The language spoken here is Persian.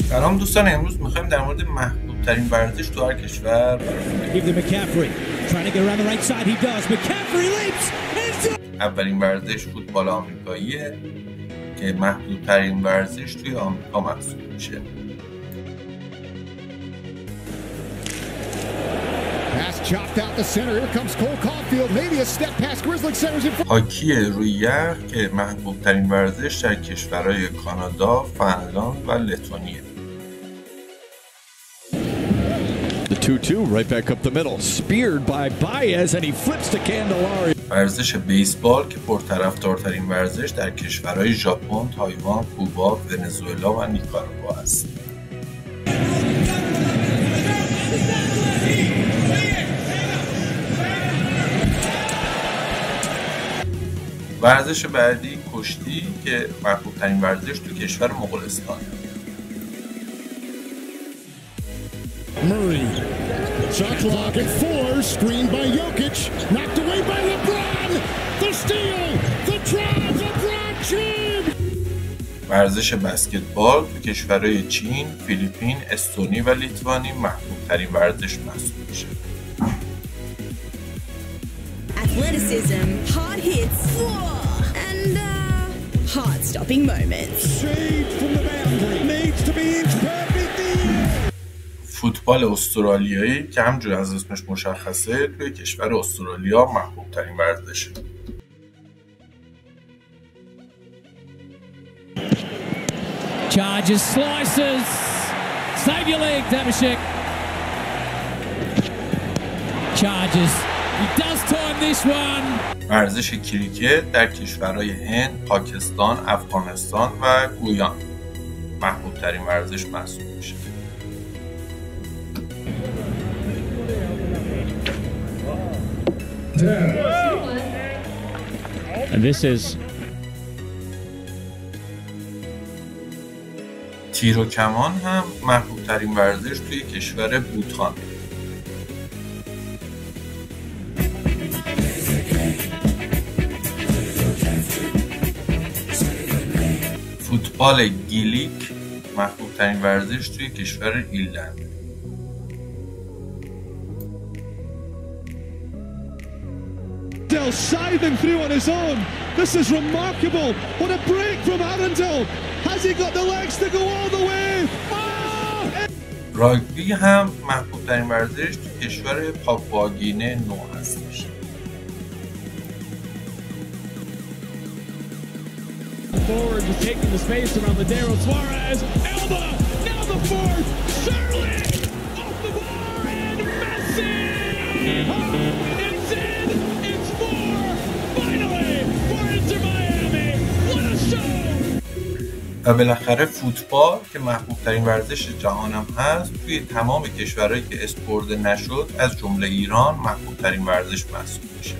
سلام دوستان، امروز میخوایم در مورد محبوب ترین ورزش تو هر کشور اولین ورزش فوتبال آمریکاییه که محبوب ترین ورزش توی آمریکا محسوب میشه. هاکی روی یخ که محبوب ترین ورزش در کشورهای کانادا، فنلاند و لتونیه. The 2-2 right back up the middle, speared by Baez and he flips to Candelario. ورزش بیسبال که پرطرفدارترین ورزش در کشورهای ژاپن، تایوان، کوبا، ونزوئلا و نیکاراگوآ است. ورزش بعدی کشتی که محبوب ترین ورزش تو کشور مغولستان. Murray, shot clock at 4, screened by Jokic, knocked away by LeBron, the steal, the drive, LeBron James. ورزش بسکتبال تو کشورهای چین، فیلیپین، استونی و لیتوانی محبوب ترین ورزش محسوب میشه. Athleticism, hard hits, and heart-stopping moments. Saved from the boundary, needs to be inch perfect. فوتبال استرالیایی که همونجور از اسمش مشخصه توی کشور استرالیا محبوب ترین ورزشه. Charges, slices, save your leg, Damashek. Charges, he does time this one. ورزش کریکت در کشورهای هند، پاکستان، افغانستان و گویان محبوب ترین ورزش محسوب میشه. And this is تیر و کمان هم محبوب ترین ورزش توی کشور بوتان. فوتبال گیلیک محبوب ترین ورزش توی کشور ایرلند. Scything through on his own. This is remarkable. What a break from Arundel. Has he got the legs to go all the way? راگبی هم محبوب ترین ورزش تو کشور پاپوآگینه نو هستش. Forward just taking the space around the Daryl Suarez. Elba. Now the fourth. Shirley off the bar and Messi. It's in. It's four. Finally for Inter Miami. What a show. و بالاخره فوتبال که محبوب ترین ورزش جهانم هست توی تمام کشورهایی که اسم برده نشد از جمله ایران محبوب ترین ورزش محسوب میشه.